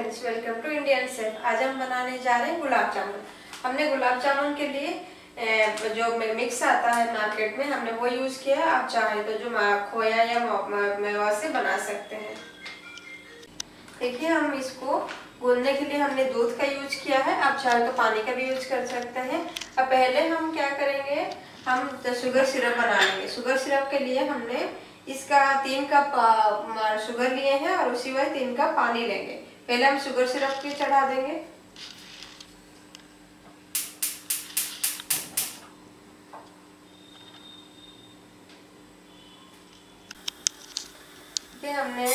Friends, welcome to Indian chef. आज हम बनाने जा रहे हैं गुलाब जामुन। हमने गुलाब जामुन के लिए जो मिक्स आता है मार्केट में, हमने वो यूज किया है। आप चाहे तो जो खोया या मेवा से बना सकते हैं। देखिए, हम इसको गूंदने के लिए हमने दूध का यूज किया है। आप चाहे तो पानी का भी यूज कर सकते हैं। अब पहले हम क्या करेंगे, हम शुगर सिरप बना लेंगे। शुगर सिरप के लिए हमने इसका 3 कप शुगर लिए हैं और उसी वही 3 कप पानी लेंगे। पहले हम शुगर सिरप की चढ़ा देंगे। ये हमने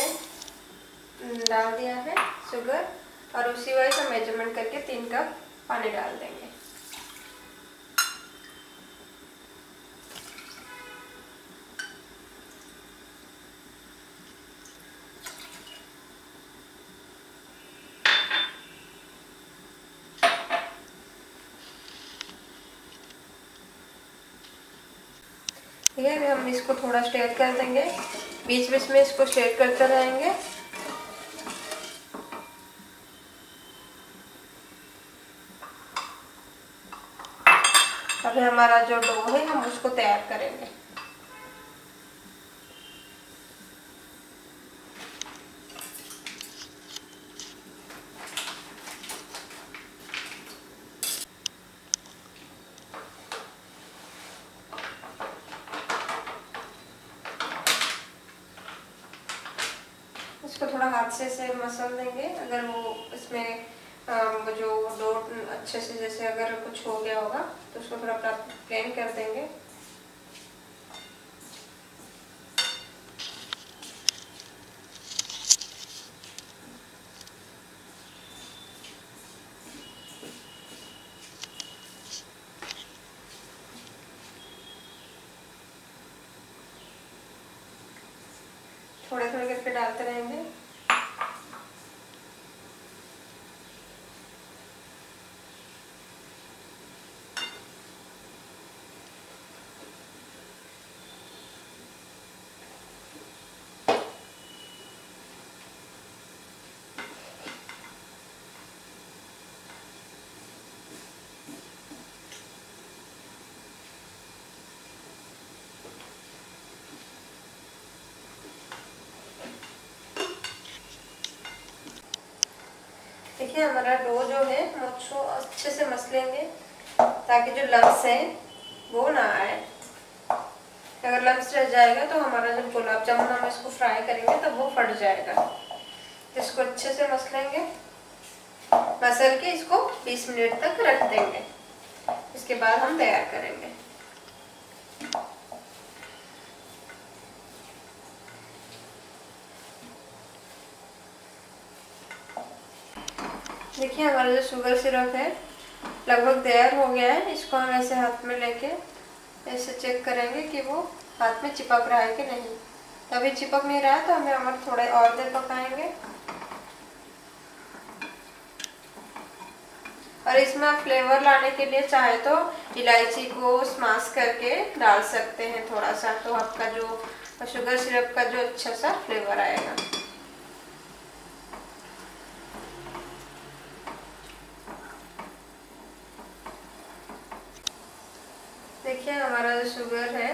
डाल दिया है शुगर और उसी वही से मेजरमेंट करके 3 कप पानी डाल देंगे। ठीक है, हम इसको थोड़ा स्टेयर कर देंगे। बीच बीच में इसको स्टेयर करते रहेंगे। अभी हमारा जो डो है, हम उसको तैयार करेंगे। इसको थोड़ा हाथ से मसल देंगे। अगर वो इसमें जो डो अच्छे से, जैसे अगर कुछ हो गया होगा तो उसको थोड़ा प्लेन कर देंगे। थोड़े थोड़े करके डालते रहेंगे। देखिए, हमारा डो जो है हम उसको अच्छे से मसलेंगे ताकि जो लम्स है वो ना आए। अगर लम्स रह जाएगा तो हमारा जब गुलाब जामुन हम इसको फ्राई करेंगे तब वो फट जाएगा। इसको अच्छे से मसलेंगे। मसल के इसको 20 मिनट तक रख देंगे। इसके बाद हम तैयार करेंगे। देखिए, हमारा जो शुगर सिरप है लगभग तैयार हो गया है। इसको हम ऐसे हाथ में लेके ऐसे चेक करेंगे कि वो हाथ में चिपक रहा है कि नहीं। तभी चिपक नहीं रहा है तो हमें और थोड़े और देर पकाएंगे। और इसमें आप फ्लेवर लाने के लिए चाहे तो इलायची को स्माश करके डाल सकते हैं थोड़ा सा, तो आपका जो शुगर सिरप का जो अच्छा सा फ्लेवर आएगा। देखिए, हमारा जो शुगर है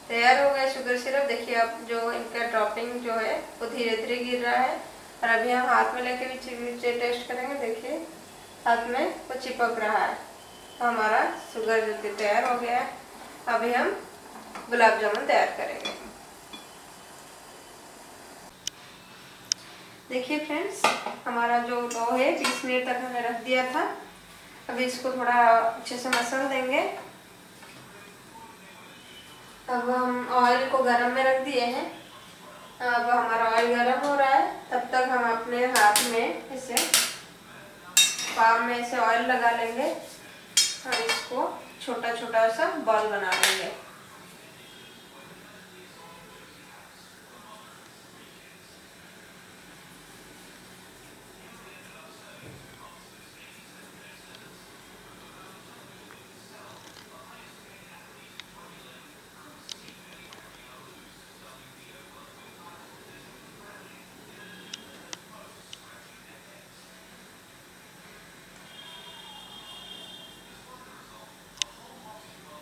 तैयार हो गया, शुगर सिरप। देखिए, अब जो इनका ड्रॉपिंग जो है वो धीरे धीरे गिर रहा है। और अभी हम हाथ में लेके भी टेस्ट करेंगे। देखिए, हाथ में वो चिपक रहा है। तो हमारा शुगर जो तैयार हो गया है। अभी हम गुलाब जामुन तैयार करेंगे। देखिए फ्रेंड्स, हमारा जो डो है 20 मिनट तक हमने रख दिया था। अभी इसको थोड़ा अच्छे से मसल देंगे। अब हम ऑयल को गरम में रख दिए हैं। अब हमारा ऑयल गरम हो रहा है, तब तक हम अपने हाथ में इसे पाम में ऐसे ऑयल लगा लेंगे और इसको छोटा छोटा सा बॉल बना लेंगे।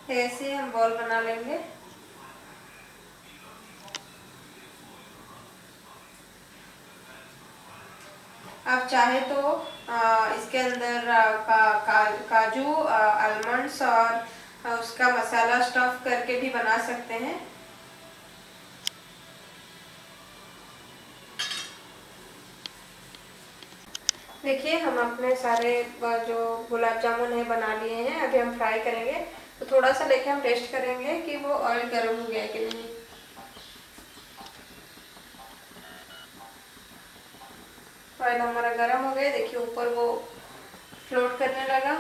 ऐसे ही हम बॉल बना लेंगे। आप चाहे तो इसके अंदर काजू, आलमंड्स और उसका मसाला स्टफ करके भी बना सकते हैं। देखिए हम अपने सारे जो गुलाब जामुन है बना लिए हैं। अभी हम फ्राई करेंगे, तो थोड़ा सा लेके हम टेस्ट करेंगे कि वो ऑयल गर्म हो गया है कि नहीं। ऑयल हमारा गर्म हो गया, देखिए ऊपर वो फ्लोट करने लगा।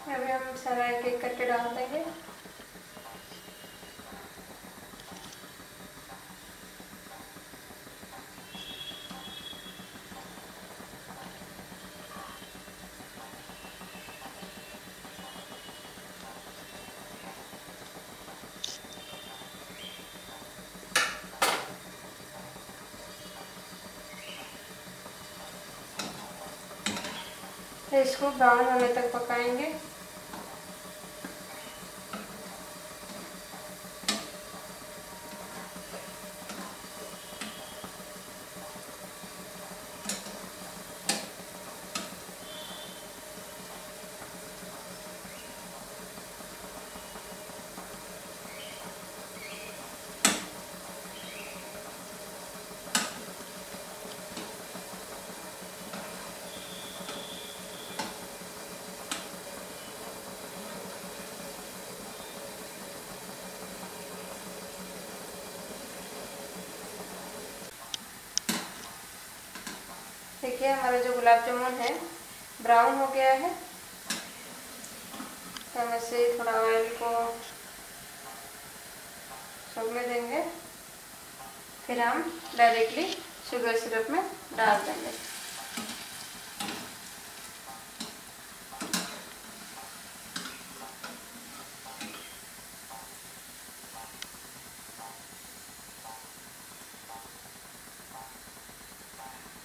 अभी हम सारा एक एक करके डाल देंगे। तो इसको ब्राउन होने तक पकाएंगे। देखिए हमारा जो गुलाब जामुन है ब्राउन हो गया है। हम ऐसे थोड़ा ऑयल को सूखने देंगे, फिर हम डायरेक्टली शुगर सिरप में डाल देंगे।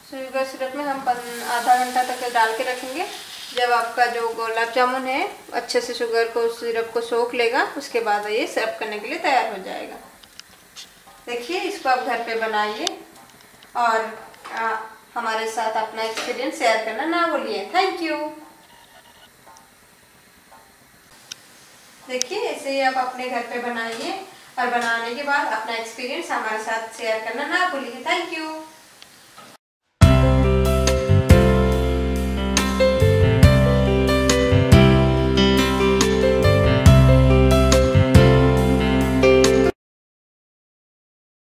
शुगर सिरप में हम आधा घंटा तक डाल के रखेंगे। जब आपका जो गुलाब जामुन है अच्छे से शुगर को, सिरप को सोख लेगा, उसके बाद ये सर्व करने के लिए तैयार हो जाएगा। देखिए इसको आप घर पे बनाइए और हमारे साथ अपना एक्सपीरियंस शेयर करना ना भूलिए। Thank you. देखिए ऐसे ही आप अपने घर पे बनाइए और बनाने के बाद अपना एक्सपीरियंस हमारे साथ शेयर करना ना भूलिए। Thank you.